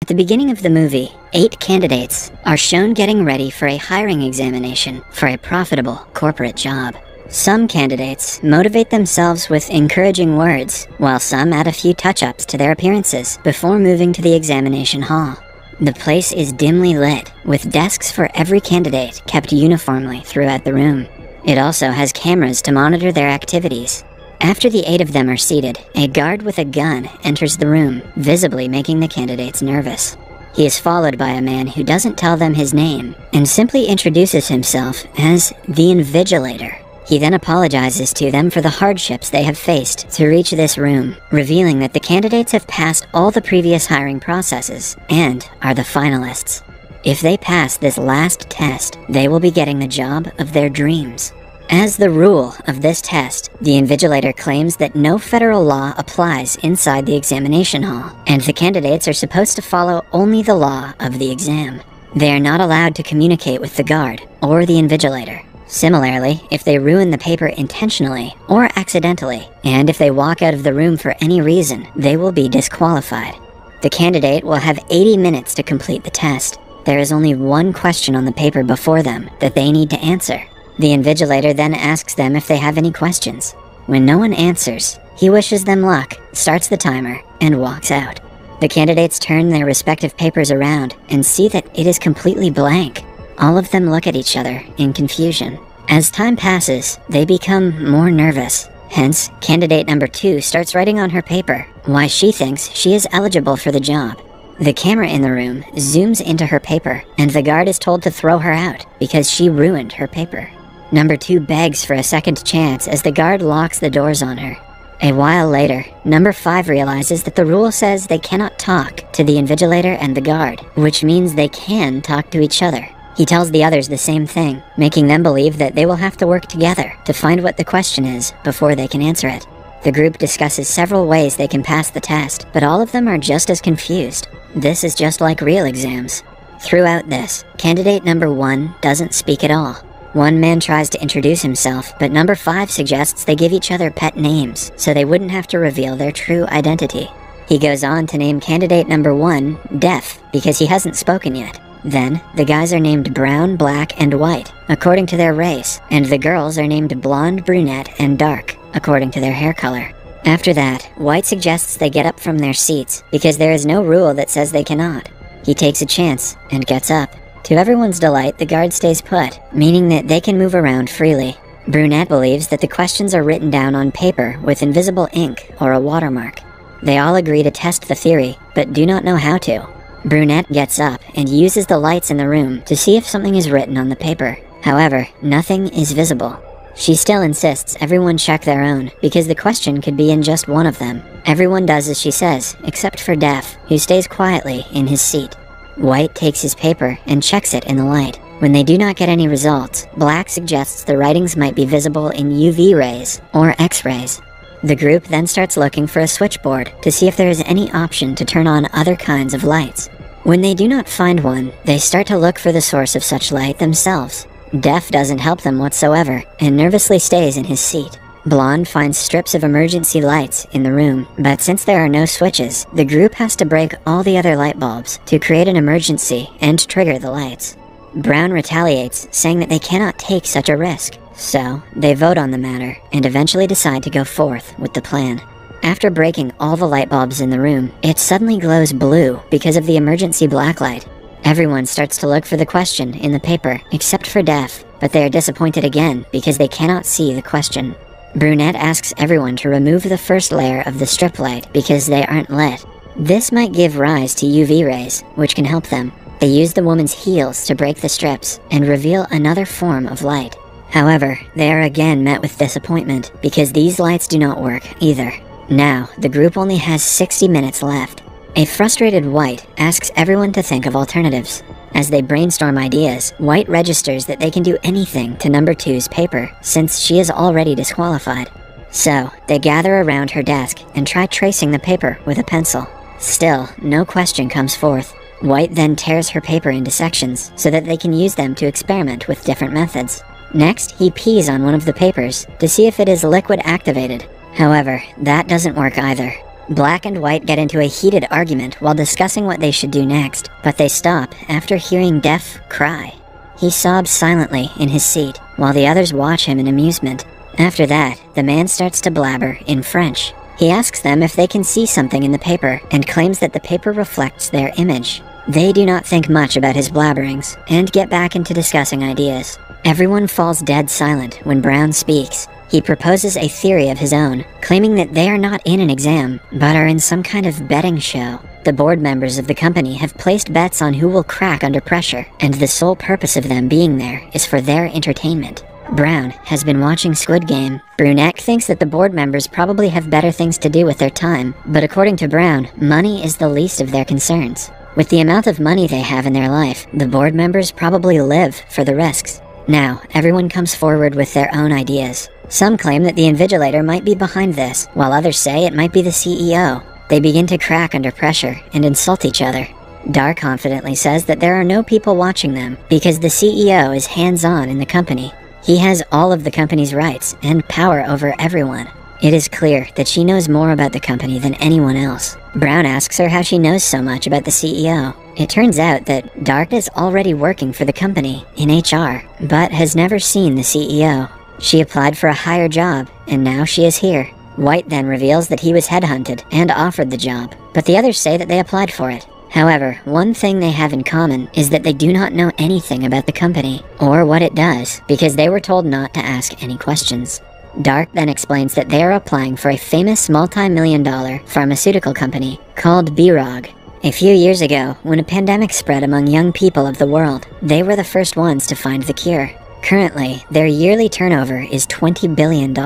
At the beginning of the movie, 8 candidates are shown getting ready for a hiring examination for a profitable corporate job. Some candidates motivate themselves with encouraging words, while some add a few touch-ups to their appearances before moving to the examination hall. The place is dimly lit, with desks for every candidate kept uniformly throughout the room. It also has cameras to monitor their activities. After the 8 of them are seated, a guard with a gun enters the room, visibly making the candidates nervous. He is followed by a man who doesn't tell them his name, and simply introduces himself as the Invigilator. He then apologizes to them for the hardships they have faced to reach this room, revealing that the candidates have passed all the previous hiring processes and are the finalists. If they pass this last test, they will be getting the job of their dreams. As the rule of this test, the Invigilator claims that no federal law applies inside the examination hall, and the candidates are supposed to follow only the law of the exam. They are not allowed to communicate with the guard or the Invigilator. Similarly, if they ruin the paper intentionally or accidentally, and if they walk out of the room for any reason, they will be disqualified. The candidate will have 80 minutes to complete the test. There is only one question on the paper before them that they need to answer. The Invigilator then asks them if they have any questions. When no one answers, he wishes them luck, starts the timer, and walks out. The candidates turn their respective papers around and see that it is completely blank. All of them look at each other in confusion. As time passes, they become more nervous. Hence, candidate number 2 starts writing on her paper why she thinks she is eligible for the job. The camera in the room zooms into her paper, and the guard is told to throw her out because she ruined her paper. Number 2 begs for a second chance as the guard locks the doors on her. A while later, number 5 realizes that the rule says they cannot talk to the Invigilator and the guard, which means they can talk to each other. He tells the others the same thing, making them believe that they will have to work together to find what the question is before they can answer it. The group discusses several ways they can pass the test, but all of them are just as confused. This is just like real exams. Throughout this, candidate number 1 doesn't speak at all. One man tries to introduce himself, but number 5 suggests they give each other pet names so they wouldn't have to reveal their true identity. He goes on to name candidate number 1 Deaf because he hasn't spoken yet. Then, the guys are named Brown, Black, and White, according to their race, and the girls are named Blonde, Brunette, and Dark, according to their hair color. After that, White suggests they get up from their seats because there is no rule that says they cannot. He takes a chance and gets up. To everyone's delight, the guard stays put, meaning that they can move around freely. Brunette believes that the questions are written down on paper with invisible ink or a watermark. They all agree to test the theory, but do not know how to. Brunette gets up and uses the lights in the room to see if something is written on the paper. However, nothing is visible. She still insists everyone check their own, because the question could be in just one of them. Everyone does as she says, except for Deaf, who stays quietly in his seat. White takes his paper and checks it in the light. When they do not get any results, Black suggests the writings might be visible in UV rays or X-rays. The group then starts looking for a switchboard to see if there is any option to turn on other kinds of lights. When they do not find one, they start to look for the source of such light themselves. Deaf doesn't help them whatsoever and nervously stays in his seat. Blonde finds strips of emergency lights in the room, but since there are no switches, the group has to break all the other light bulbs to create an emergency and trigger the lights. Brown retaliates, saying that they cannot take such a risk. So, they vote on the matter and eventually decide to go forth with the plan. After breaking all the light bulbs in the room, it suddenly glows blue because of the emergency blacklight. Everyone starts to look for the question in the paper, except for Deaf, but they are disappointed again because they cannot see the question. Brunette asks everyone to remove the first layer of the strip light because they aren't lit. This might give rise to UV rays, which can help them. They use the woman's heels to break the strips and reveal another form of light. However, they are again met with disappointment because these lights do not work either. Now, the group only has 60 minutes left. A frustrated White asks everyone to think of alternatives. As they brainstorm ideas, White registers that they can do anything to number 2's paper, since she is already disqualified. So, they gather around her desk and try tracing the paper with a pencil. Still, no question comes forth. White then tears her paper into sections so that they can use them to experiment with different methods. Next, he pees on one of the papers to see if it is liquid activated. However, that doesn't work either. Black and White get into a heated argument while discussing what they should do next, but they stop after hearing Def cry. He sobs silently in his seat, while the others watch him in amusement. After that, the man starts to blabber in French. He asks them if they can see something in the paper, and claims that the paper reflects their image. They do not think much about his blabberings, and get back into discussing ideas. Everyone falls dead silent when Brown speaks. He proposes a theory of his own, claiming that they are not in an exam, but are in some kind of betting show. The board members of the company have placed bets on who will crack under pressure, and the sole purpose of them being there is for their entertainment. Brown has been watching Squid Game. Brunette thinks that the board members probably have better things to do with their time, but according to Brown, money is the least of their concerns. With the amount of money they have in their life, the board members probably live for the risks. Now, everyone comes forward with their own ideas. Some claim that the Invigilator might be behind this, while others say it might be the CEO. They begin to crack under pressure and insult each other. Dar confidently says that there are no people watching them because the CEO is hands-on in the company. He has all of the company's rights and power over everyone. It is clear that she knows more about the company than anyone else. Brown asks her how she knows so much about the CEO. It turns out that Dark is already working for the company in HR, but has never seen the CEO. She applied for a higher job, and now she is here. White then reveals that he was headhunted and offered the job, but the others say that they applied for it. However, one thing they have in common is that they do not know anything about the company, or what it does, because they were told not to ask any questions. Dark then explains that they are applying for a famous multi-million-dollar pharmaceutical company called BROG. A few years ago, when a pandemic spread among young people of the world, they were the first ones to find the cure. Currently, their yearly turnover is $20 billion,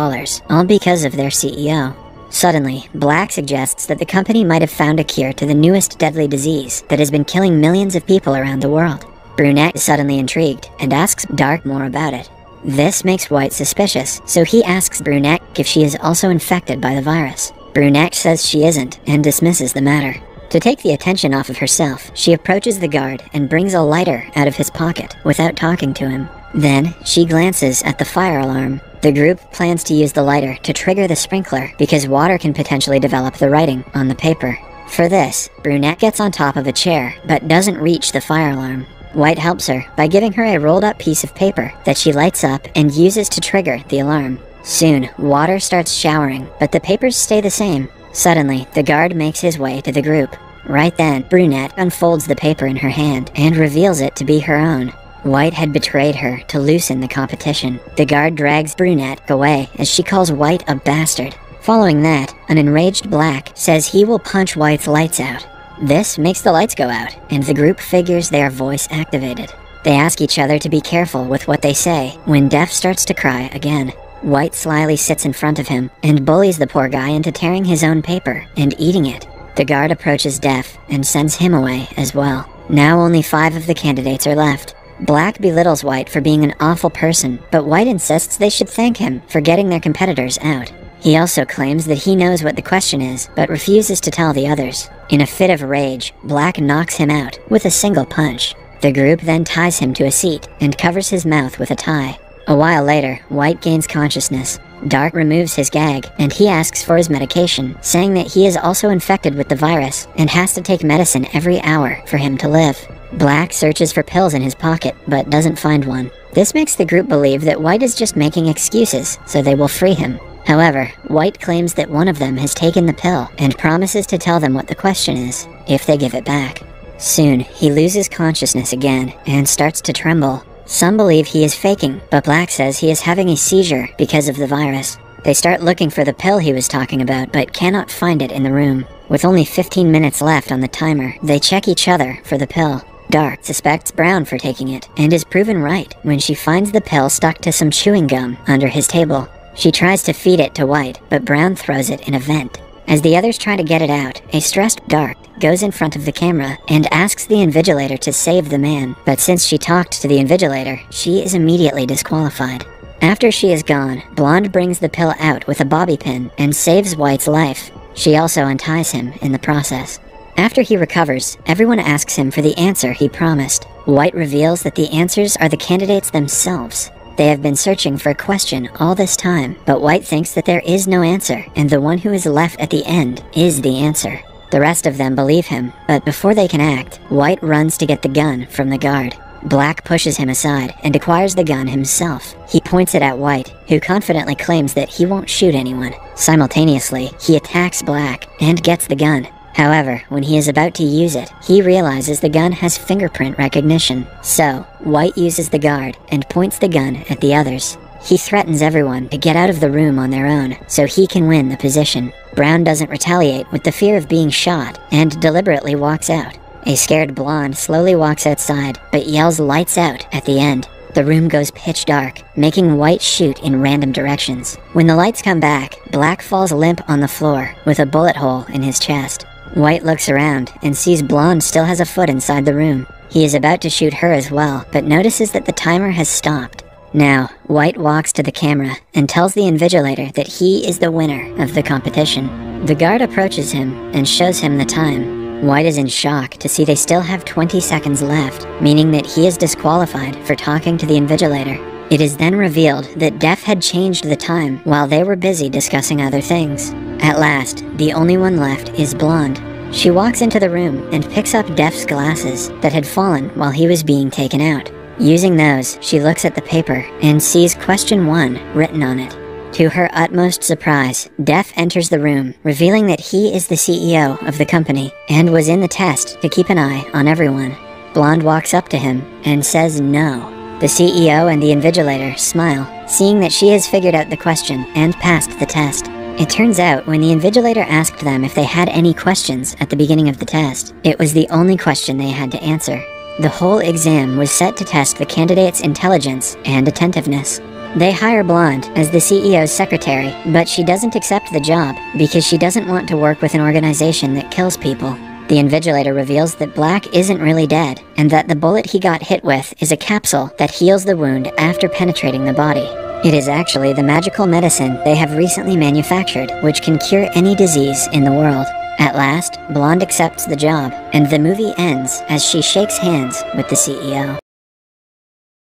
all because of their CEO. Suddenly, Black suggests that the company might have found a cure to the newest deadly disease that has been killing millions of people around the world. Brunette is suddenly intrigued and asks Dark more about it. This makes White suspicious, so he asks Brunette if she is also infected by the virus. Brunette says she isn't and dismisses the matter. To take the attention off of herself, she approaches the guard and brings a lighter out of his pocket without talking to him. Then, she glances at the fire alarm. The group plans to use the lighter to trigger the sprinkler because water can potentially develop the writing on the paper. For this, Brunette gets on top of a chair but doesn't reach the fire alarm. White helps her by giving her a rolled-up piece of paper that she lights up and uses to trigger the alarm. Soon, water starts showering, but the papers stay the same. Suddenly, the guard makes his way to the group. Right then, Brunette unfolds the paper in her hand and reveals it to be her own. White had betrayed her to loosen the competition. The guard drags Brunette away as she calls White a bastard. Following that, an enraged Black says he will punch White's lights out. This makes the lights go out, and the group figures they are voice activated. They ask each other to be careful with what they say when Def starts to cry again. White slyly sits in front of him and bullies the poor guy into tearing his own paper and eating it. The guard approaches Def and sends him away as well. Now only 5 of the candidates are left. Black belittles White for being an awful person, but White insists they should thank him for getting their competitors out. He also claims that he knows what the question is, but refuses to tell the others. In a fit of rage, Black knocks him out with a single punch. The group then ties him to a seat and covers his mouth with a tie. A while later, White gains consciousness. Dark removes his gag, and he asks for his medication, saying that he is also infected with the virus and has to take medicine every hour for him to live. Black searches for pills in his pocket, but doesn't find one. This makes the group believe that White is just making excuses, so they will free him. However, White claims that one of them has taken the pill and promises to tell them what the question is, if they give it back. Soon, he loses consciousness again and starts to tremble. Some believe he is faking, but Black says he is having a seizure because of the virus. They start looking for the pill he was talking about, but cannot find it in the room. With only 15 minutes left on the timer, they check each other for the pill. Dark suspects Brown for taking it, and is proven right when she finds the pill stuck to some chewing gum under his table. She tries to feed it to White, but Brown throws it in a vent. As the others try to get it out, a stressed Dark goes in front of the camera and asks the Invigilator to save the man, but since she talked to the Invigilator, she is immediately disqualified. After she is gone, Blonde brings the pill out with a bobby pin and saves White's life. She also unties him in the process. After he recovers, everyone asks him for the answer he promised. White reveals that the answers are the candidates themselves. they have been searching for a question all this time, but White thinks that there is no answer, and the one who is left at the end is the answer. The rest of them believe him, but before they can act, White runs to get the gun from the guard. Black pushes him aside and acquires the gun himself. He points it at White, who confidently claims that he won't shoot anyone. Simultaneously, he attacks Black and gets the gun. However, when he is about to use it, he realizes the gun has fingerprint recognition. So, White uses the guard and points the gun at the others. He threatens everyone to get out of the room on their own, so he can win the position. Brown doesn't retaliate with the fear of being shot, and deliberately walks out. A scared blonde slowly walks outside, but yells "lights out" at the end. The room goes pitch dark, making White shoot in random directions. When the lights come back, Black falls limp on the floor, with a bullet hole in his chest. White looks around, and sees Blonde still has a foot inside the room. He is about to shoot her as well, but notices that the timer has stopped. Now, White walks to the camera and tells the invigilator that he is the winner of the competition. The guard approaches him and shows him the time. White is in shock to see they still have 20 seconds left, meaning that he is disqualified for talking to the invigilator. It is then revealed that Def had changed the time while they were busy discussing other things. At last, the only one left is Blonde. She walks into the room and picks up Def's glasses that had fallen while he was being taken out. Using those, she looks at the paper and sees question 1 written on it. To her utmost surprise, Def enters the room, revealing that he is the CEO of the company and was in the test to keep an eye on everyone. Blonde walks up to him and says no. The CEO and the invigilator smile, seeing that she has figured out the question and passed the test. It turns out when the invigilator asked them if they had any questions at the beginning of the test, it was the only question they had to answer. The whole exam was set to test the candidate's intelligence and attentiveness. They hire Blonde as the CEO's secretary, but she doesn't accept the job because she doesn't want to work with an organization that kills people. The invigilator reveals that Black isn't really dead, and that the bullet he got hit with is a capsule that heals the wound after penetrating the body. It is actually the magical medicine they have recently manufactured, which can cure any disease in the world. At last, Blonde accepts the job, and the movie ends as she shakes hands with the CEO.